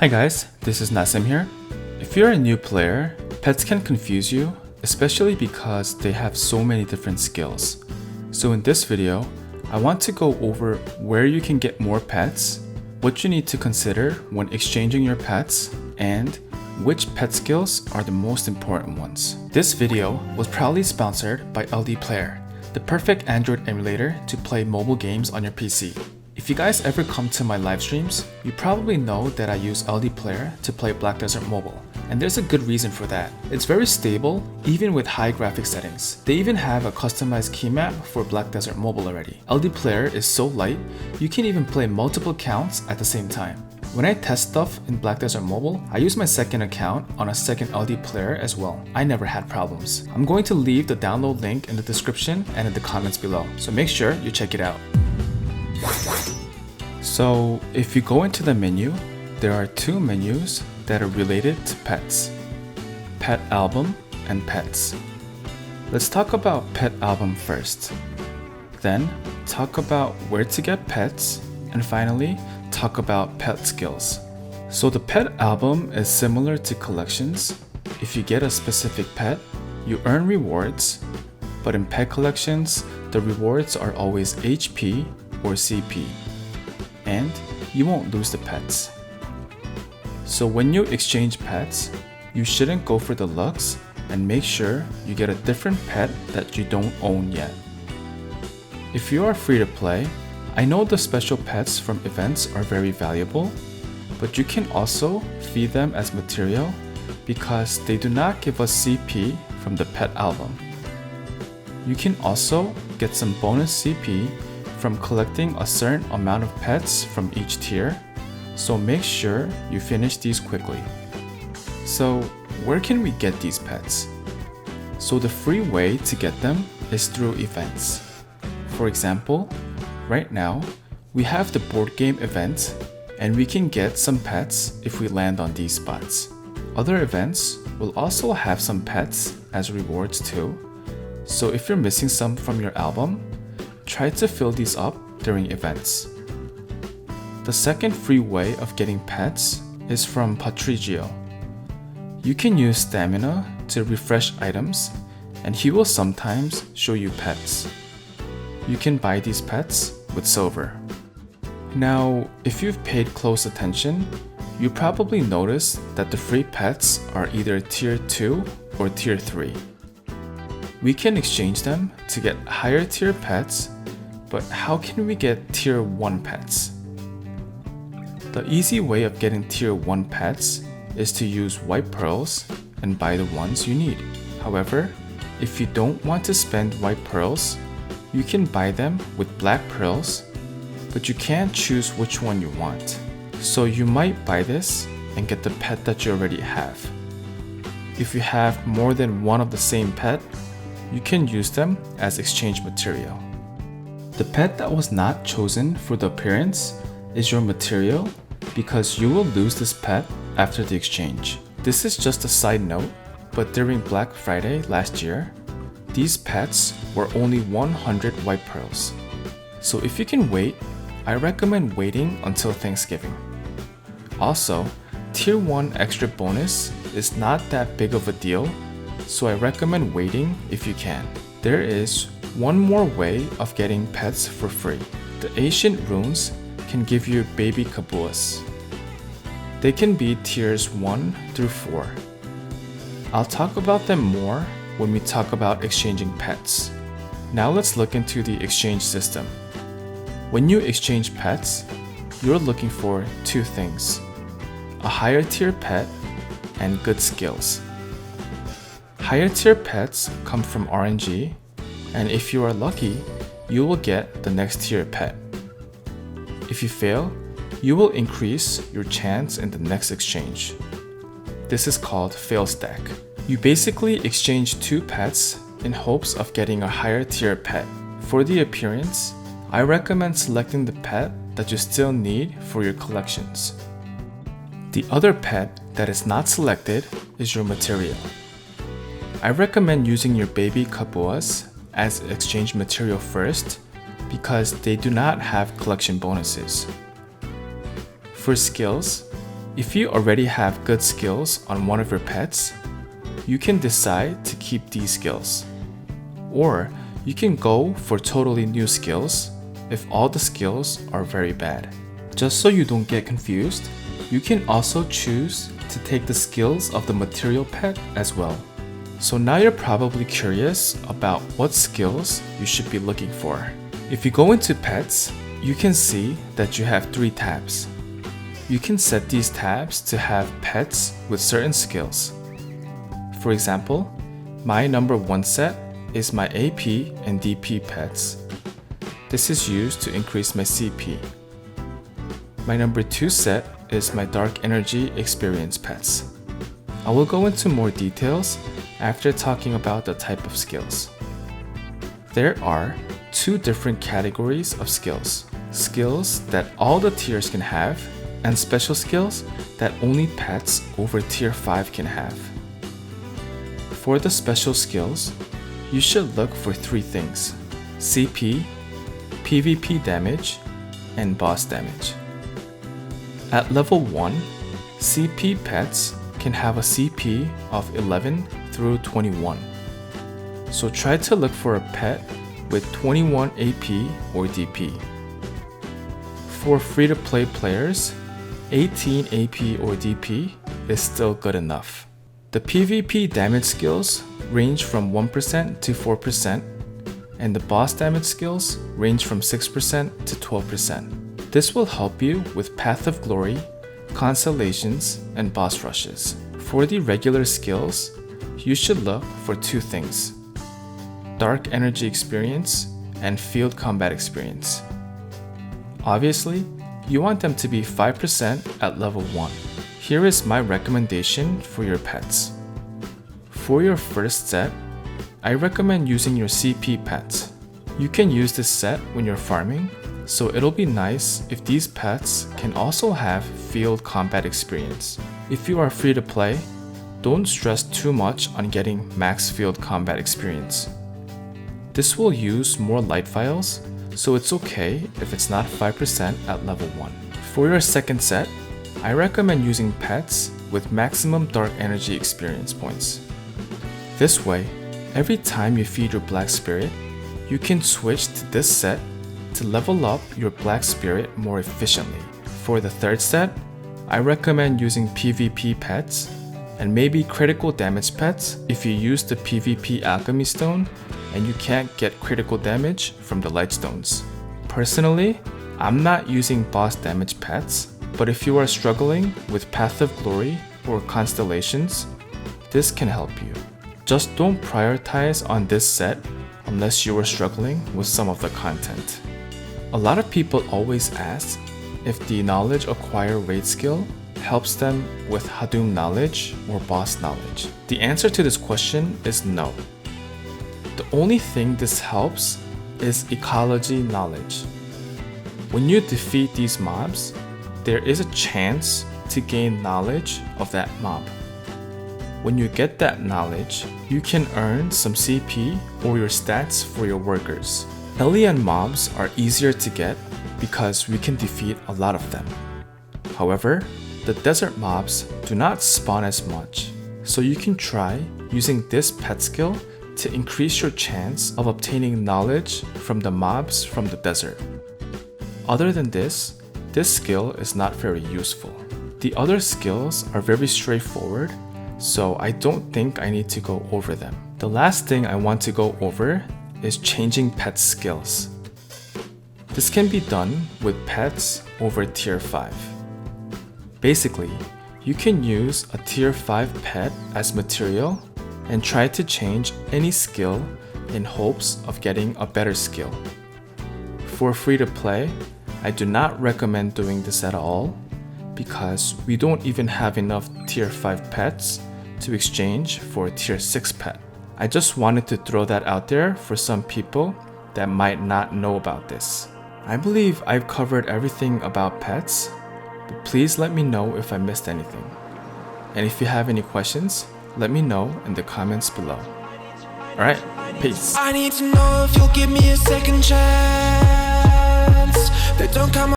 Hi guys, this is Nasim here. If you're a new player, pets can confuse you, especially because they have so many different skills. So in this video, I want to go over where you can get more pets, what you need to consider when exchanging your pets, and which pet skills are the most important ones. This video was proudly sponsored by LD Player, the perfect Android emulator to play mobile games on your PC. If you guys ever come to my live streams, you probably know that I use LD Player to play Black Desert Mobile. And there's a good reason for that. It's very stable, even with high graphic settings. They even have a customized key map for Black Desert Mobile already. LD Player is so light, you can even play multiple accounts at the same time. When I test stuff in Black Desert Mobile, I use my second account on a second LD player as well. I never had problems. I'm going to leave the download link in the description and in the comments below, so make sure you check it out. So if you go into the menu, there are two menus that are related to pets: Pet Album and Pets. Let's talk about Pet Album first. Then talk about where to get pets, and finally talk about pet skills. So the Pet Album is similar to collections. If you get a specific pet, you earn rewards, but in pet collections, the rewards are always HP or CP, and you won't lose the pets. So when you exchange pets, you shouldn't go for the looks and make sure you get a different pet that you don't own yet. If you are free to play, I know the special pets from events are very valuable, but you can also feed them as material because they do not give us CP from the pet album. You can also get some bonus CP from collecting a certain amount of pets from each tier, so make sure you finish these quickly. So where can we get these pets? So the free way to get them is through events. For example, right now we have the board game event and we can get some pets if we land on these spots. Other events will also have some pets as rewards too, so if you're missing some from your album, try to fill these up during events. The second free way of getting pets is from Patrigio. You can use stamina to refresh items, and he will sometimes show you pets. You can buy these pets with silver. Now, if you've paid close attention, you probably noticed that the free pets are either tier 2 or tier 3. We can exchange them to get higher tier pets, but how can we get tier 1 pets? The easy way of getting tier 1 pets is to use white pearls and buy the ones you need. However, if you don't want to spend white pearls, you can buy them with black pearls, but you can't choose which one you want. So you might buy this and get the pet that you already have. If you have more than one of the same pet, you can use them as exchange material. The pet that was not chosen for the appearance is your material because you will lose this pet after the exchange. This is just a side note, but during Black Friday last year, these pets were only 100 white pearls. So if you can wait, I recommend waiting until Thanksgiving. Also, tier 1 extra bonus is not that big of a deal, so I recommend waiting if you can. There is one more way of getting pets for free. The ancient runes can give you baby Kabuas. They can be tiers 1 through 4. I'll talk about them more when we talk about exchanging pets. Now let's look into the exchange system. When you exchange pets, you're looking for two things: a higher tier pet and good skills. Higher tier pets come from RNG, and if you are lucky, you will get the next tier pet. If you fail, you will increase your chance in the next exchange. This is called fail stack. You basically exchange two pets in hopes of getting a higher tier pet. For the appearance, I recommend selecting the pet that you still need for your collections. The other pet that is not selected is your material. I recommend using your baby Kabuas as exchange material first because they do not have collection bonuses. For skills, If you already have good skills on one of your pets, you can decide to keep these skills. Or you can go for totally new skills if all the skills are very bad. Just so you don't get confused, you can also choose to take the skills of the material pet as well. So now you're probably curious about what skills you should be looking for. If you go into pets, you can see that you have 3 tabs. You can set these tabs to have pets with certain skills. For example, my number 1 set is my AP and DP pets. This is used to increase my CP. My number 2 set is my Dark Energy Experience pets. I will go into more details after talking about the type of skills. There are 2 different categories of skills. Skills that all the tiers can have, and special skills that only pets over tier 5 can have. For the special skills, you should look for 3 things: CP, PvP damage, and boss damage. At level 1, CP pets can have a CP of 11 through 21. So try to look for a pet with 21 AP or DP. For free-to-play players, 18 AP or DP is still good enough. The PvP damage skills range from 1% to 4%, and the boss damage skills range from 6% to 12%. This will help you with Path of Glory, Constellations, and boss rushes. For the regular skills, you should look for 2 things: Dark Energy Experience and Field Combat Experience. Obviously, you want them to be 5% at level 1. Here is my recommendation for your pets. For your first set, I recommend using your CP pets. You can use this set when you're farming, so it'll be nice if these pets can also have Field Combat Experience. If you are free to play, don't stress too much on getting max Field Combat Experience. This will use more light vials, so it's okay if it's not 5% at level 1. For your second set, I recommend using pets with maximum Dark Energy Experience points. This way, every time you feed your Black Spirit, you can switch to this set to level up your Black Spirit more efficiently. For the third set, I recommend using PvP pets and maybe critical damage pets if you use the PvP Alchemy Stone and you can't get critical damage from the Light Stones. Personally, I'm not using boss damage pets, but if you are struggling with Path of Glory or Constellations, this can help you. Just don't prioritize on this set unless you are struggling with some of the content. A lot of people always ask if the Knowledge Acquire raid skill helps them with Hadum knowledge or boss knowledge. The answer to this question is no. The only thing this helps is ecology knowledge. When you defeat these mobs, there is a chance to gain knowledge of that mob. When you get that knowledge, you can earn some CP or your stats for your workers. Hellion mobs are easier to get because we can defeat a lot of them. However, the desert mobs do not spawn as much, so you can try using this pet skill to increase your chance of obtaining knowledge from the mobs from the desert. Other than this skill is not very useful. The other skills are very straightforward, so I don't think I need to go over them. The last thing I want to go over is changing pet skills. This can be done with pets over tier 5. Basically, you can use a tier 5 pet as material and try to change any skill in hopes of getting a better skill. For free to play, I do not recommend doing this at all because we don't even have enough tier 5 pets to exchange for a tier 6 pet. I just wanted to throw that out there for some people that might not know about this. I believe I've covered everything about pets, but please let me know if I missed anything. And if you have any questions, let me know in the comments below. Alright, peace. I need to know if you'll give me a second chance. They don't come